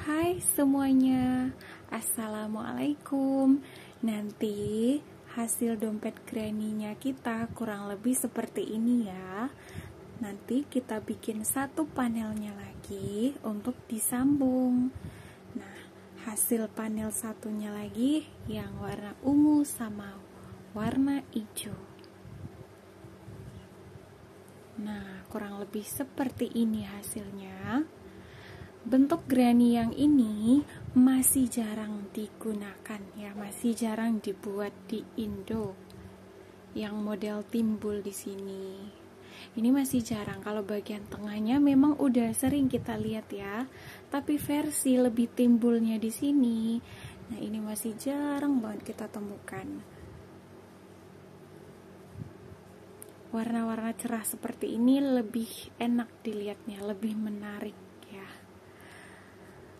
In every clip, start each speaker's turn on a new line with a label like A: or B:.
A: Hai semuanya, Assalamualaikum. Nanti hasil dompet granny-nya kita kurang lebih seperti ini ya. Nanti kita bikin satu panelnya lagi untuk disambung. Nah, hasil panel satunya lagi yang warna ungu sama warna hijau. Nah, kurang lebih seperti ini hasilnya. Bentuk granny yang ini masih jarang digunakan ya, masih jarang dibuat di Indo. Yang model timbul di sini. Ini masih jarang. Kalau bagian tengahnya memang udah sering kita lihat ya, tapi versi lebih timbulnya di sini. Nah, ini masih jarang banget kita temukan. Warna-warna cerah seperti ini lebih enak dilihatnya, lebih menarik ya,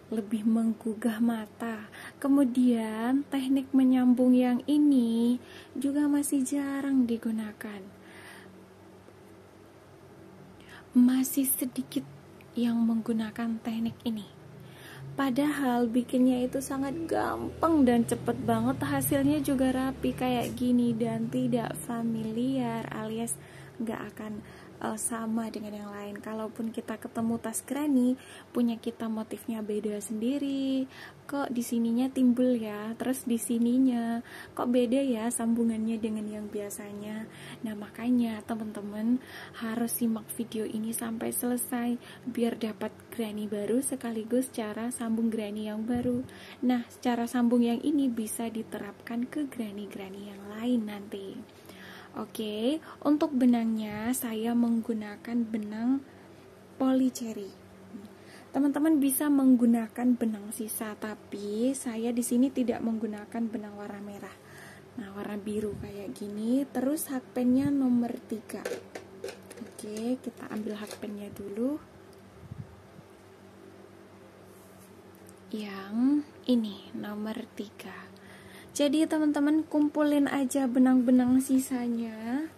A: lebih menggugah mata. Kemudian teknik menyambung yang ini juga masih jarang digunakan. Masih sedikit yang menggunakan teknik ini. Padahal bikinnya itu sangat gampang dan cepet banget, hasilnya juga rapi kayak gini dan tidak familiar alias nggak akan sama dengan yang lain. Kalaupun kita ketemu tas granny, punya kita motifnya beda sendiri. Kok di sininya timbul ya, terus di sininya kok beda ya sambungannya dengan yang biasanya. Nah, makanya teman-teman harus simak video ini sampai selesai biar dapat granny baru sekaligus cara sambung granny yang baru. Nah, cara sambung yang ini bisa diterapkan ke granny-granny yang lain nanti. Oke, untuk benangnya saya menggunakan benang polycherry. Teman-teman bisa menggunakan benang sisa, tapi saya di sini tidak menggunakan benang warna merah. Nah, warna biru kayak gini. Terus hakpennya nomor 3. Oke, kita ambil hakpennya dulu. Yang ini nomor 3. Jadi teman-teman kumpulin aja benang-benang sisanya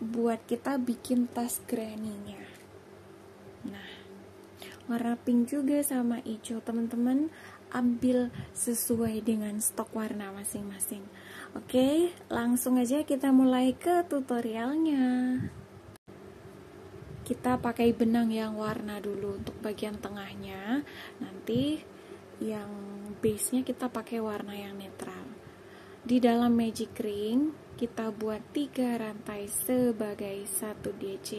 A: buat kita bikin tas granny-nya. Nah, warna pink juga sama hijau, teman-teman ambil sesuai dengan stok warna masing-masing. Oke, langsung aja kita mulai ke tutorialnya. Kita pakai benang yang warna dulu untuk bagian tengahnya. Nanti yang base-nya kita pakai warna yang netral. Di dalam magic ring kita buat 3 rantai sebagai 1 DC,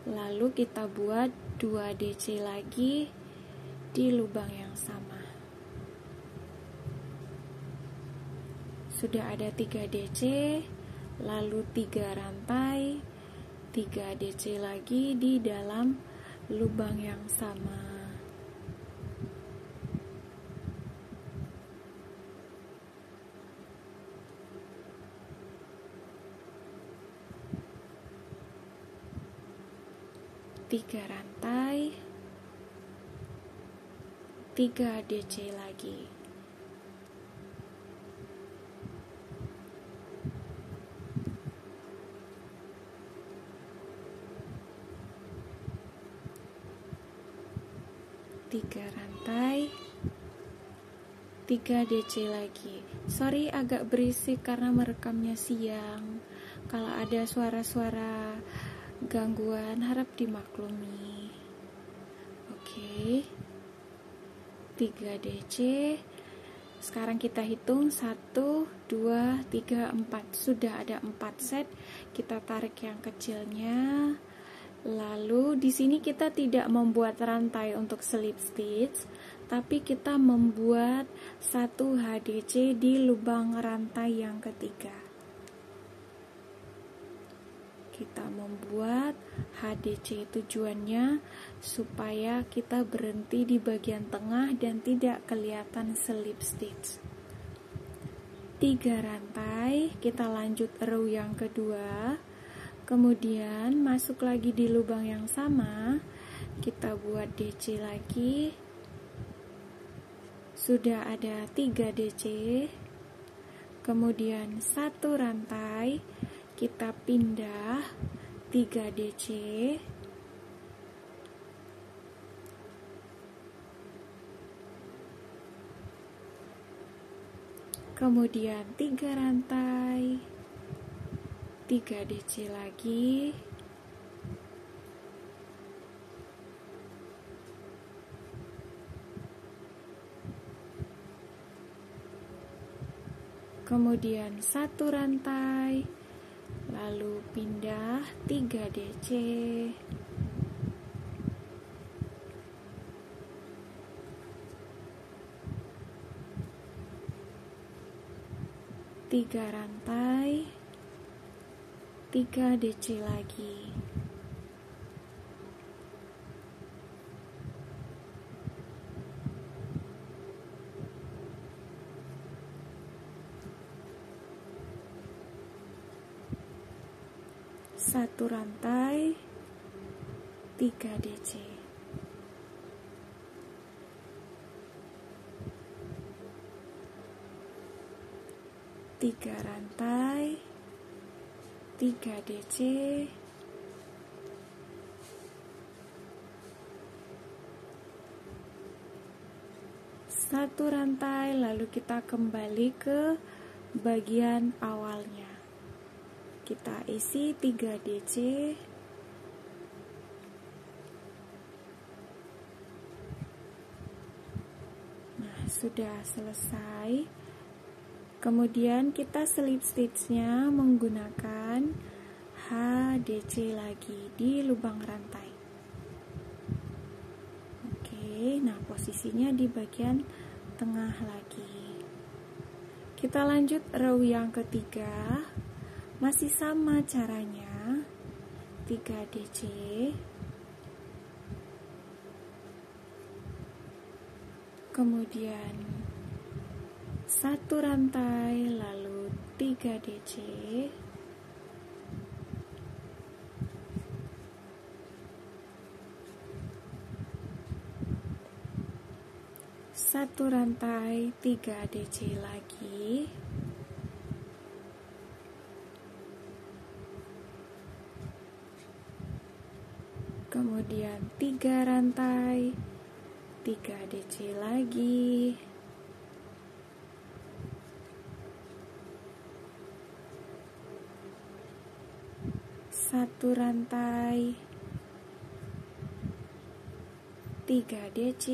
A: lalu kita buat 2 DC lagi di lubang yang sama. Sudah ada 3 DC, lalu 3 rantai, 3 DC lagi di dalam lubang yang sama. Tiga rantai, 3 DC lagi. Tiga rantai, 3 DC lagi. Sorry agak berisik karena merekamnya siang. Kalau ada suara-suara gangguan harap dimaklumi. Oke, 3 DC. Sekarang kita hitung 1, 2, 3, 4. Sudah ada 4 set. Kita tarik yang kecilnya. Lalu di sini kita tidak membuat rantai untuk slip stitch, tapi kita membuat 1 HDC di lubang rantai yang ketiga. Kita membuat HDC, tujuannya supaya kita berhenti di bagian tengah dan tidak kelihatan slip stitch. 3 rantai, kita lanjut row yang kedua. Kemudian masuk lagi di lubang yang sama, kita buat DC lagi. Sudah ada 3 DC. Kemudian 1 rantai, kita pindah 3 DC. kemudian 3 rantai, 3 DC lagi, kemudian 1 rantai, lalu pindah 3 DC, tiga rantai, 3 DC lagi, satu rantai, 3 DC, tiga rantai, 3 DC, satu rantai, lalu kita kembali ke bagian awalnya. Kita isi 3 DC, nah sudah selesai. Kemudian kita slip stitchnya menggunakan HDC lagi di lubang rantai. Oke, nah posisinya di bagian tengah lagi. Kita lanjut row yang ketiga. Masih sama caranya, 3 DC, kemudian 1 rantai, lalu 3 DC, satu rantai, 3 DC lagi, kemudian 3 rantai, 3 DC lagi, satu rantai, 3 DC,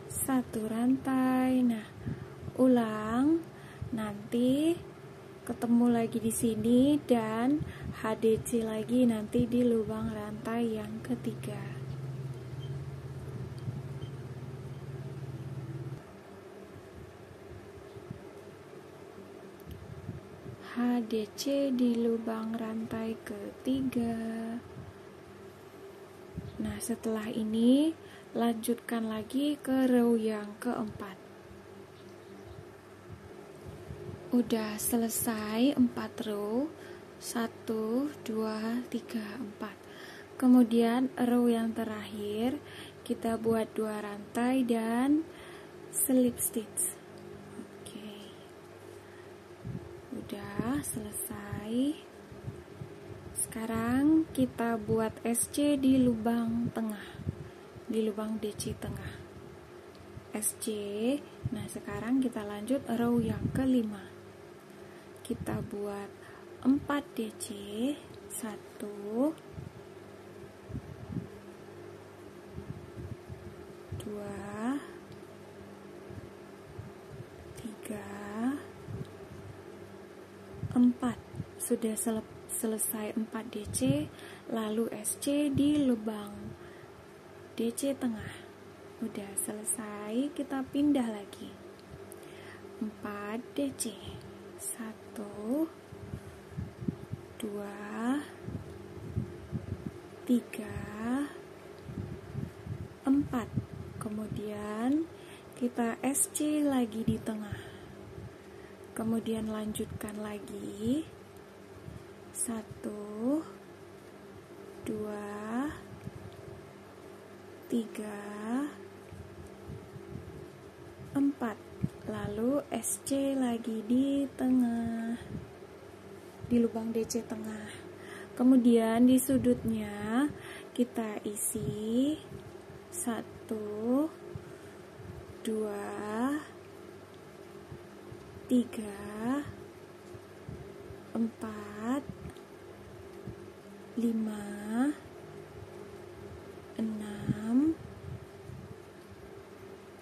A: satu rantai. Nah, ulang. Nanti ketemu lagi di sini dan HDC lagi nanti di lubang rantai yang ketiga. HDC di lubang rantai ketiga. Nah, setelah ini lanjutkan lagi ke row yang keempat. Udah selesai 4 row, 1, 2, 3, 4. Kemudian row yang terakhir kita buat 2 rantai dan slip stitch. Oke, udah selesai. Sekarang kita buat SC di lubang tengah, di lubang DC tengah, SC. Nah, sekarang kita lanjut row yang kelima. Kita buat 4 DC, 1, 2, 3, 4. Sudah selesai 4 DC, lalu SC di lubang DC tengah. Udah selesai, kita pindah lagi. 4 DC, 1, 2, 3, 4. Kemudian kita SC lagi di tengah, kemudian lanjutkan lagi. 1, 2, 3, 4. Lalu SC lagi di tengah, di lubang DC tengah. Kemudian di sudutnya kita isi 1, 2, 3, 4, 5, 6,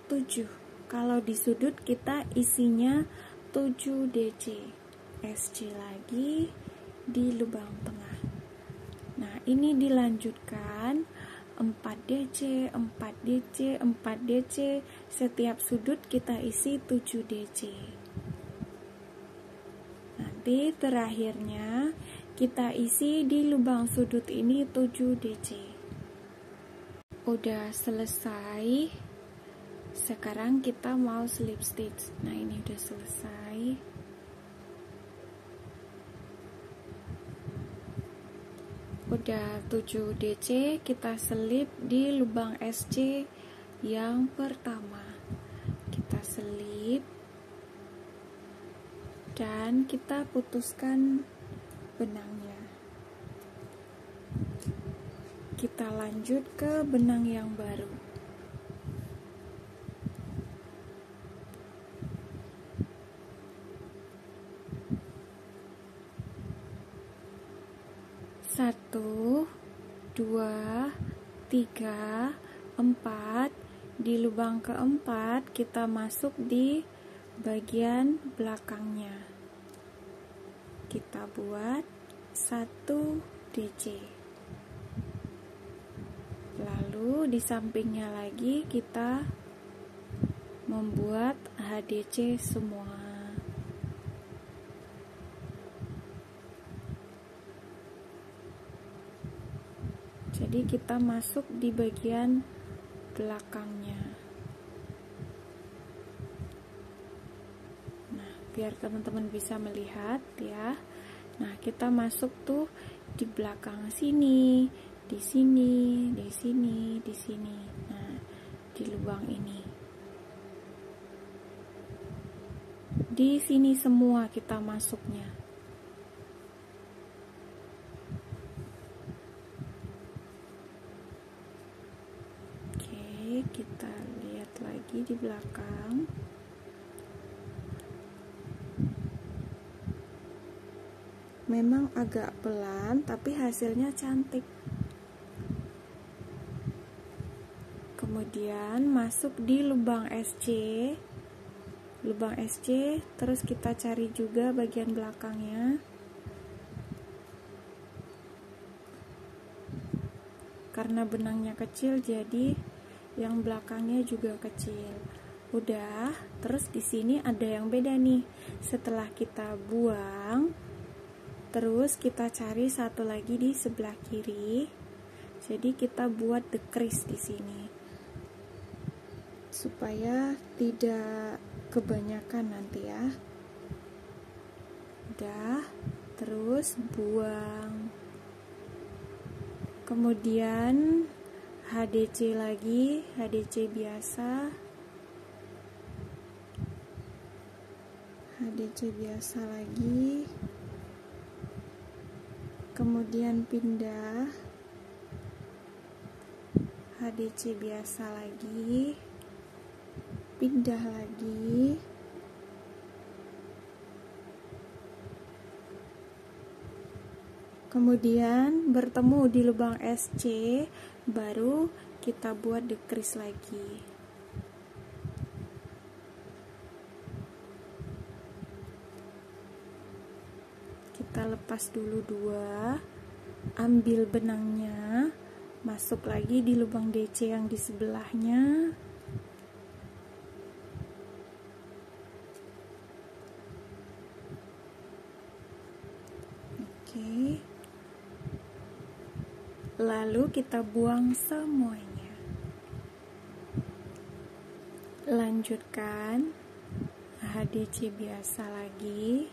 A: 7. Kalau di sudut kita isinya 7 DC. SC lagi di lubang tengah. Nah, ini dilanjutkan 4 DC, 4 DC, 4 DC. Setiap sudut kita isi 7 DC. Nanti terakhirnya kita isi di lubang sudut ini 7 DC. Udah selesai. Sekarang kita mau slip stitch. Nah, ini udah selesai. Udah 7 DC, kita selip di lubang SC yang pertama. Kita selip dan kita putuskan benangnya. Kita lanjut ke benang yang baru. Satu, 2, 3, 4. Di lubang keempat kita masuk di bagian belakangnya. Kita buat 1 DC. Lalu di sampingnya lagi kita membuat HDC semua. Jadi kita masuk di bagian belakangnya. Nah, biar teman-teman bisa melihat ya. Nah, kita masuk tuh di belakang sini, di sini, di sini, di sini. Nah, di lubang ini. Di sini semua kita masuknya. Kita lihat lagi di belakang. Memang agak pelan, tapi hasilnya cantik. Kemudian masuk di lubang SC. Lubang SC, terus kita cari juga bagian belakangnya. Karena benangnya kecil, jadi yang belakangnya juga kecil. Udah, terus di sini ada yang beda nih. Setelah kita buang, terus kita cari satu lagi di sebelah kiri. Jadi kita buat decrease di sini. Supaya tidak kebanyakan nanti ya. Udah, terus buang. Kemudian HDC lagi, HDC biasa, HDC biasa lagi, kemudian pindah, HDC biasa lagi, pindah lagi, kemudian bertemu di lubang SC, baru kita buat decrease lagi. Kita lepas dulu 2, ambil benangnya, masuk lagi di lubang DC yang di sebelahnya. Oke. Lalu kita buang semuanya. Lanjutkan HDC biasa lagi,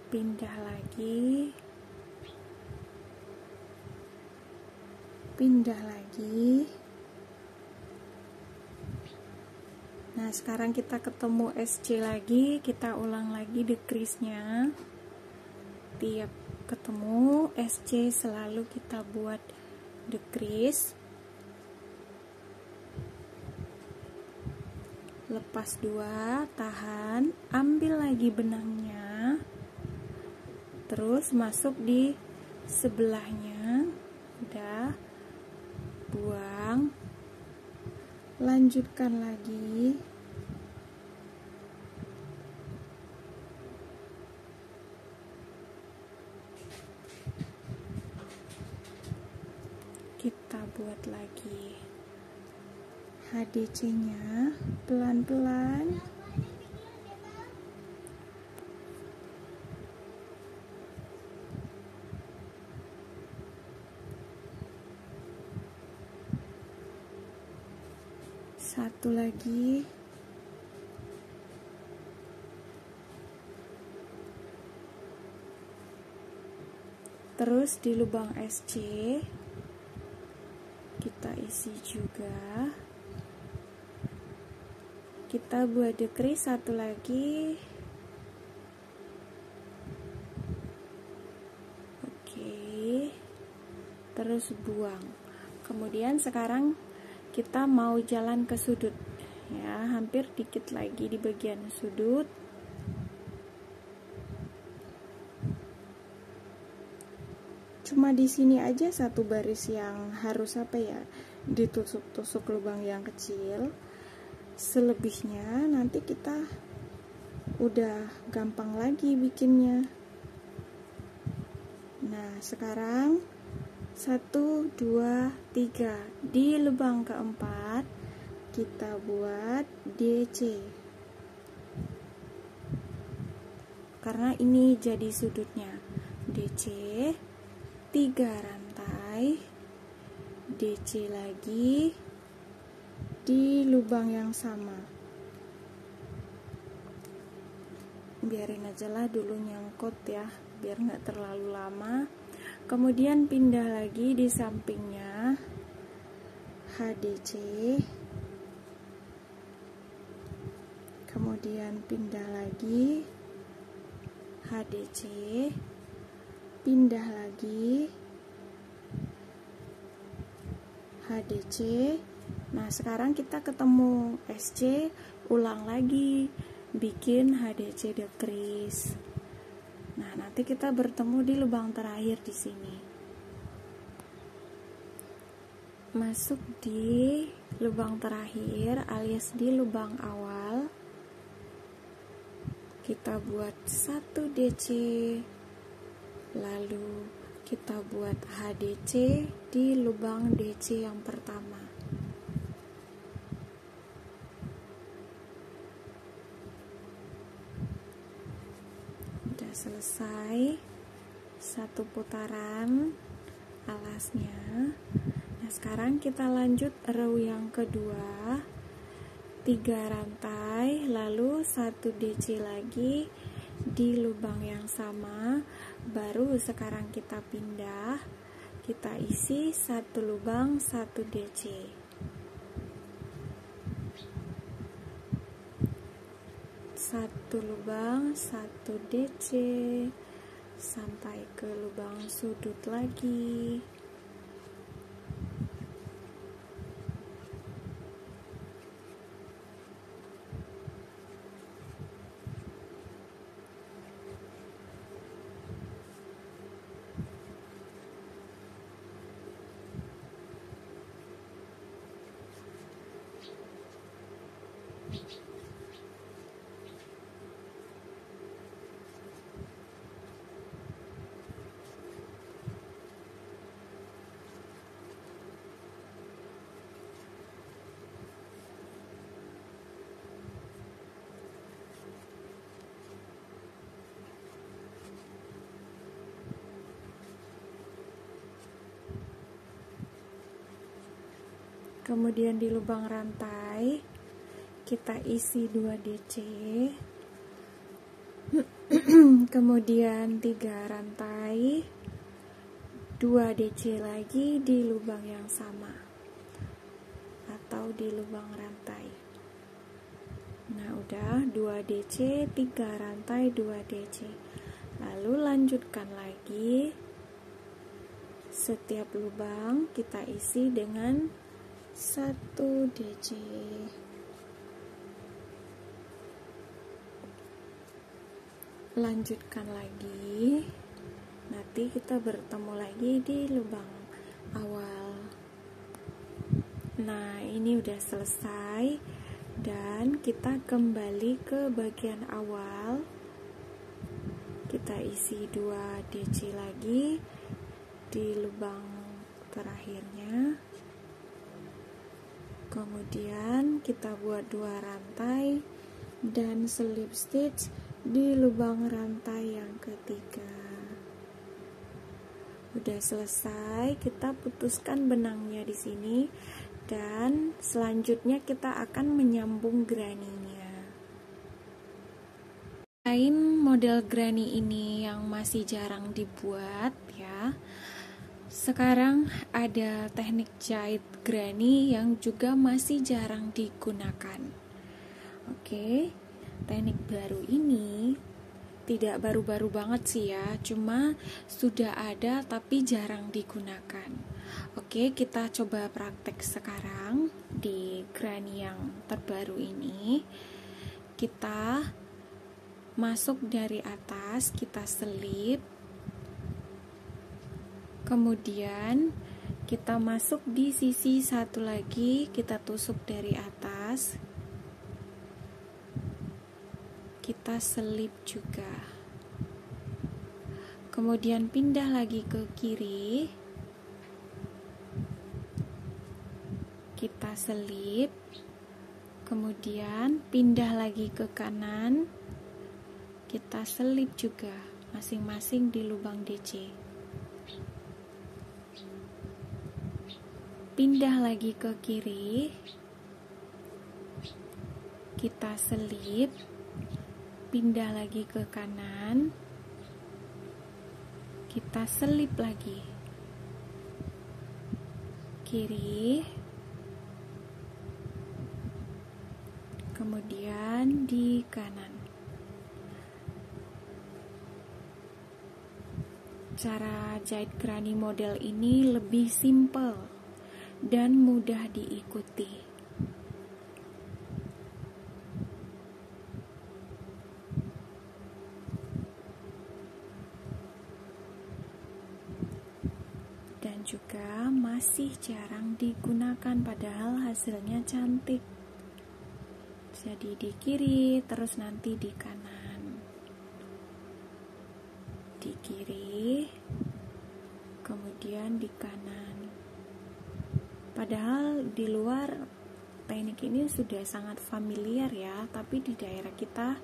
A: pindah lagi, pindah lagi. Nah, sekarang kita ketemu SC lagi, kita ulang lagi decrease-nya. setiap ketemu SC selalu kita buat decrease, lepas 2, tahan, ambil lagi benangnya, terus masuk di sebelahnya, udah, buang, lanjutkan lagi, kita buat lagi HDC nya pelan-pelan, satu lagi, terus di lubang SC kita isi juga, kita buat decrease satu lagi, oke, terus buang. Kemudian sekarang kita mau jalan ke sudut ya, hampir dikit lagi di bagian sudut, cuma di sini aja satu baris yang harus ditusuk-tusuk lubang yang kecil, selebihnya nanti kita udah gampang lagi bikinnya. Nah sekarang 1, 2, 3 di lubang keempat kita buat DC, karena ini jadi sudutnya. DC 3 rantai, DC lagi di lubang yang sama, biarin aja lah dulu nyangkut ya, biar nggak terlalu lama. Kemudian pindah lagi di sampingnya, HDC, kemudian pindah lagi, HDC, pindah lagi, HDC. Nah sekarang kita ketemu SC, ulang lagi bikin HDC decrease. Nah nanti kita bertemu di lubang terakhir di sini, masuk di lubang terakhir alias di lubang awal, kita buat 1 DC, lalu kita buat HDC di lubang DC yang pertama. Udah selesai satu putaran alasnya. Nah sekarang kita lanjut row yang kedua, 3 rantai, lalu 1 DC lagi di lubang yang sama, baru sekarang kita pindah, kita isi 1 lubang 1 DC, satu lubang 1 DC sampai ke lubang sudut lagi. Kemudian di lubang rantai kita isi 2 DC, kemudian 3 rantai, 2 DC lagi di lubang yang sama atau di lubang rantai. Nah udah 2 DC, 3 rantai, 2 DC. Lalu lanjutkan lagi. Setiap lubang kita isi dengan 1 DC. Lanjutkan lagi. Nanti kita bertemu lagi di lubang awal. Nah, ini udah selesai dan kita kembali ke bagian awal. Kita isi 2 DC lagi di lubang terakhirnya. Kemudian kita buat 2 rantai dan slip stitch di lubang rantai yang ketiga. Udah selesai, kita putuskan benangnya di sini dan selanjutnya kita akan menyambung granny-nya. Selain model granny ini yang masih jarang dibuat ya, sekarang ada teknik jahit granny yang juga masih jarang digunakan. Oke, teknik baru ini tidak baru-baru banget sih ya, cuma sudah ada tapi jarang digunakan. Oke, kita coba praktek sekarang di granny yang terbaru ini. Kita masuk dari atas, kita selip, kemudian kita masuk di sisi satu lagi, kita tusuk dari atas, kita selip juga, kemudian pindah lagi ke kiri, kita selip, kemudian pindah lagi ke kanan, kita selip juga masing-masing di lubang DC, pindah lagi ke kiri, kita selip, pindah lagi ke kanan, kita selip lagi, kiri, kemudian di kanan. Cara jahit granny model ini lebih simple dan mudah diikuti. Dan juga masih jarang digunakan, padahal hasilnya cantik. Jadi di kiri, terus nanti di kanan. Di kiri, kemudian di kanan. Padahal di luar teknik ini sudah sangat familiar ya, tapi di daerah kita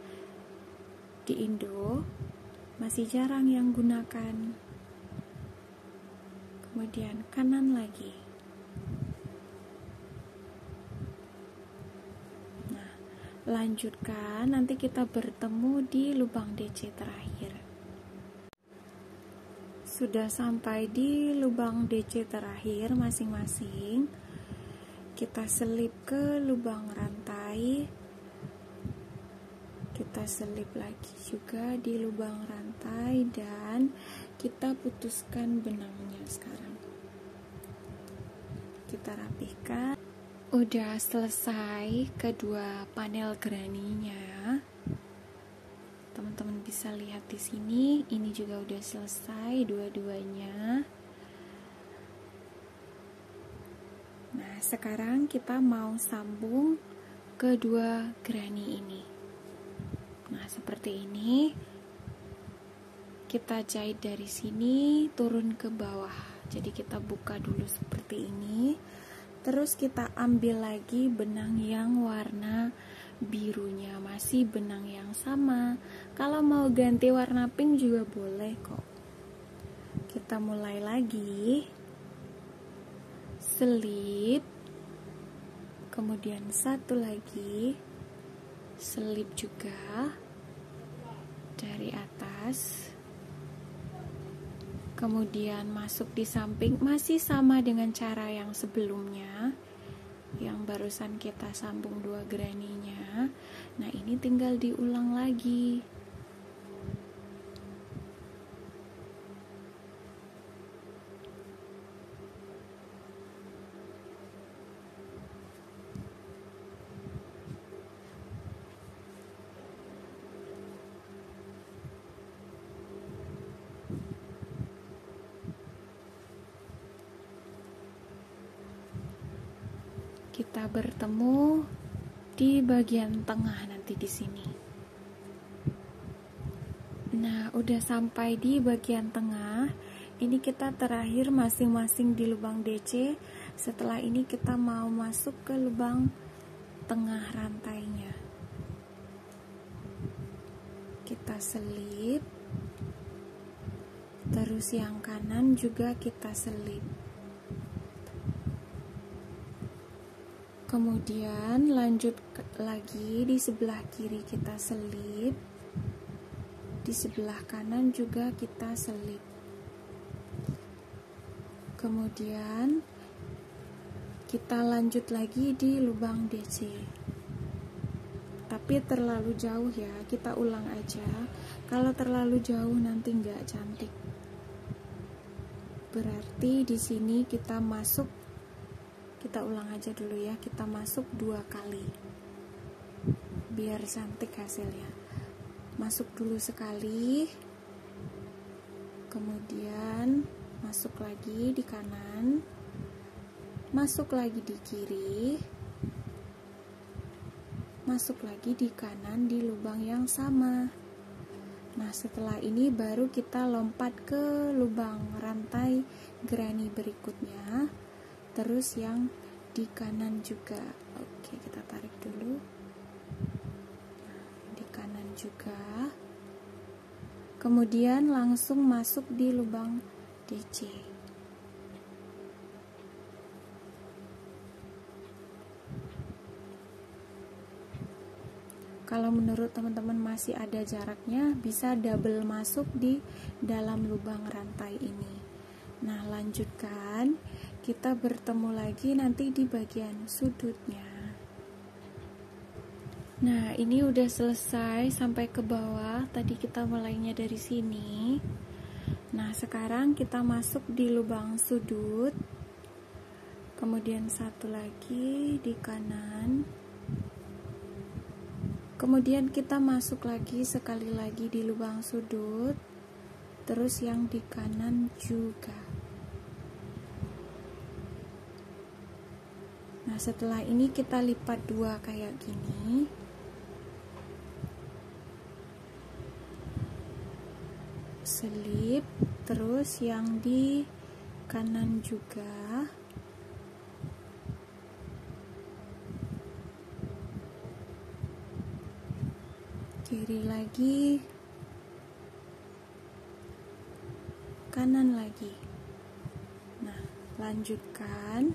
A: di Indo masih jarang yang gunakan. Kemudian kanan lagi. Nah, lanjutkan, nanti kita bertemu di lubang DC terakhir. Sudah sampai di lubang DC terakhir masing-masing, kita selip ke lubang rantai, kita selip lagi juga di lubang rantai, dan kita putuskan benangnya sekarang. Kita rapihkan. Udah selesai kedua panel granny-nya. Teman-teman bisa lihat di sini, ini juga udah selesai dua-duanya. Nah, sekarang kita mau sambung kedua granny ini. Nah, seperti ini. Kita jahit dari sini turun ke bawah. Jadi kita buka dulu seperti ini. Terus kita ambil lagi benang yang warna birunya, masih benang yang sama. Kalau mau ganti warna pink juga boleh kok. Kita mulai lagi, selip, kemudian satu lagi, selip juga dari atas, kemudian masuk di samping, masih sama dengan cara yang sebelumnya, yang barusan kita sambung dua granny-nya. Nah, ini tinggal diulang lagi. Kita bertemu di bagian tengah nanti di sini. Nah, udah sampai di bagian tengah. Ini kita terakhir masing-masing di lubang DC. Setelah ini kita mau masuk ke lubang tengah rantainya. Kita selip. Terus yang kanan juga kita selip. Kemudian lanjut lagi di sebelah kiri kita selip, di sebelah kanan juga kita selip. Kemudian kita lanjut lagi di lubang DC, tapi terlalu jauh ya, kita ulang aja. Kalau terlalu jauh nanti nggak cantik. Berarti di sini kita masuk. Kita ulang aja dulu ya, kita masuk 2 kali biar cantik hasilnya. Masuk dulu sekali, kemudian masuk lagi di kanan, masuk lagi di kiri, masuk lagi di kanan di lubang yang sama. Nah, setelah ini baru kita lompat ke lubang rantai granny berikutnya. Terus yang di kanan juga. Oke, kita tarik dulu. Nah, di kanan juga. Kemudian langsung masuk di lubang DC. Kalau menurut teman-teman masih ada jaraknya, bisa double masuk di dalam lubang rantai ini. Nah, lanjutkan. Kita bertemu lagi nanti di bagian sudutnya. Nah, ini udah selesai sampai ke bawah. Tadi kita mulainya dari sini. Nah, sekarang kita masuk di lubang sudut. Kemudian satu lagi di kanan. Kemudian kita masuk lagi sekali lagi di lubang sudut. Terus yang di kanan juga. Nah, setelah ini kita lipat 2 kayak gini. Selip, terus yang di kanan juga. Kiri lagi. Kanan lagi. Nah, lanjutkan.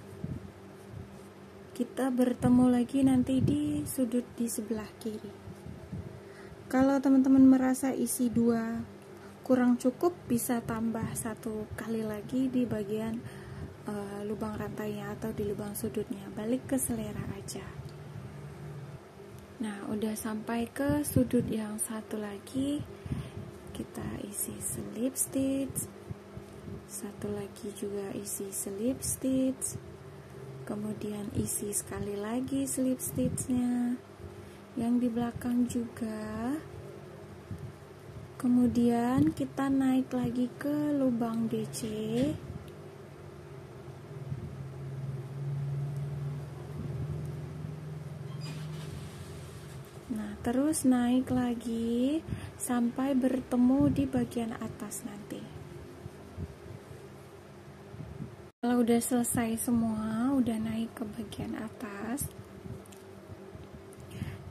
A: Kita bertemu lagi nanti di sudut di sebelah kiri. Kalau teman-teman merasa isi 2 kurang cukup, bisa tambah 1 kali lagi di bagian lubang rantainya atau di lubang sudutnya. Balik ke selera aja. Nah, udah sampai ke sudut yang satu lagi. Kita isi slip stitch. Satu lagi juga isi slip stitch. Kemudian isi sekali lagi slip stitchnya, yang di belakang juga. Kemudian kita naik lagi ke lubang DC. Nah, terus naik lagi sampai bertemu di bagian atas nanti. Kalau udah selesai semua, udah naik ke bagian atas,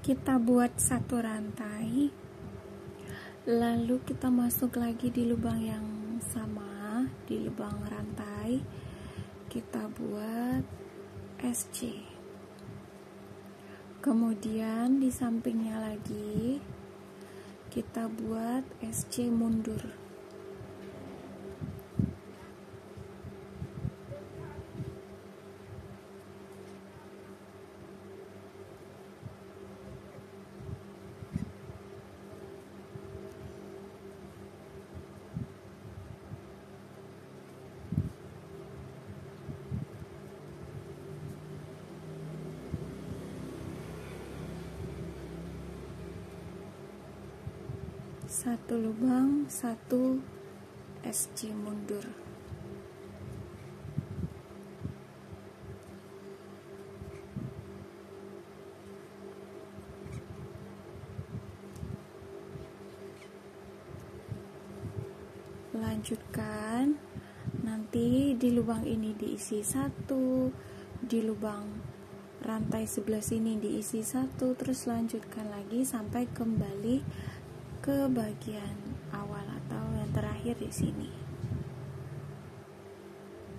A: kita buat 1 rantai, lalu kita masuk lagi di lubang yang sama, di lubang rantai, kita buat SC. Kemudian di sampingnya lagi, kita buat SC mundur. Satu lubang, 1 SC mundur. Lanjutkan, nanti di lubang ini diisi 1, di lubang rantai sebelah sini diisi 1, terus lanjutkan lagi sampai kembali ke bagian awal atau yang terakhir di sini.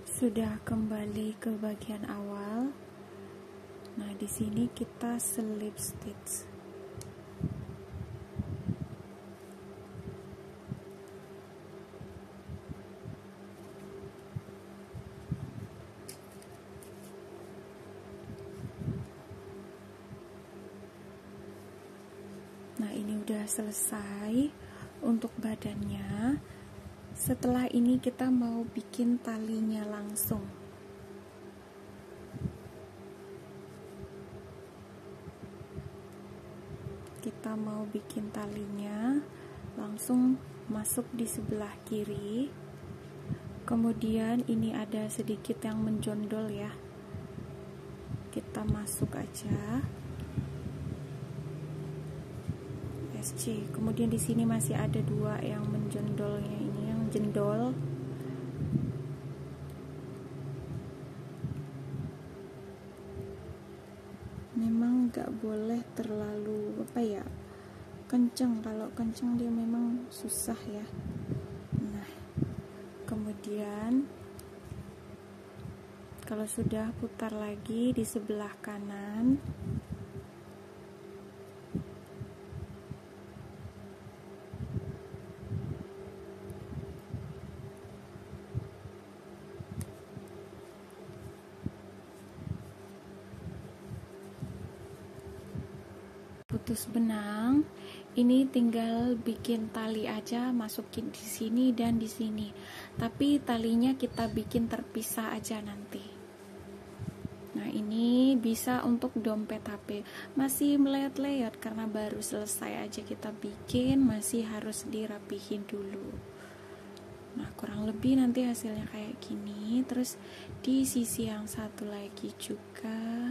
A: Sudah kembali ke bagian awal. Nah, di sini kita slip stitch. Nah, ini udah selesai untuk badannya. Setelah ini kita mau bikin talinya langsung. Kita mau bikin talinya langsung masuk di sebelah kiri. Kemudian ini ada sedikit yang menjondol ya. Kita masuk aja. SC. Kemudian di sini masih ada 2 yang menjondolnya, ini yang jendol. Memang nggak boleh terlalu kenceng. Kalau kenceng dia memang susah ya. Nah, kemudian kalau sudah, putar lagi di sebelah kanan. Putus benang, ini tinggal bikin tali aja, masukin di sini dan di sini. Tapi talinya kita bikin terpisah aja nanti. Nah, ini bisa untuk dompet HP. Masih melayat-layat karena baru selesai aja kita bikin, masih harus dirapihin dulu. Nah, kurang lebih nanti hasilnya kayak gini. Terus di sisi yang satu lagi juga.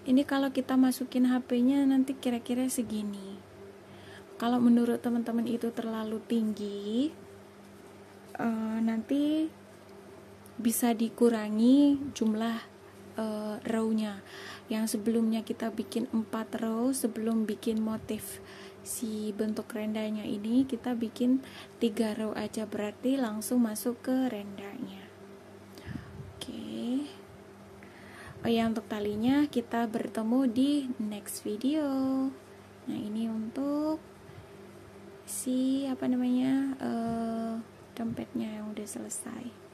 A: Ini kalau kita masukin HP-nya nanti kira-kira segini. Kalau menurut teman-teman itu terlalu tinggi, nanti bisa dikurangi jumlah row-nya. Yang sebelumnya kita bikin 4 row, sebelum bikin motif si bentuk rendanya ini, kita bikin 3 row aja, berarti langsung masuk ke rendanya. Oke. Oh ya, untuk talinya kita bertemu di next video. Nah, ini untuk si dompetnya yang udah selesai.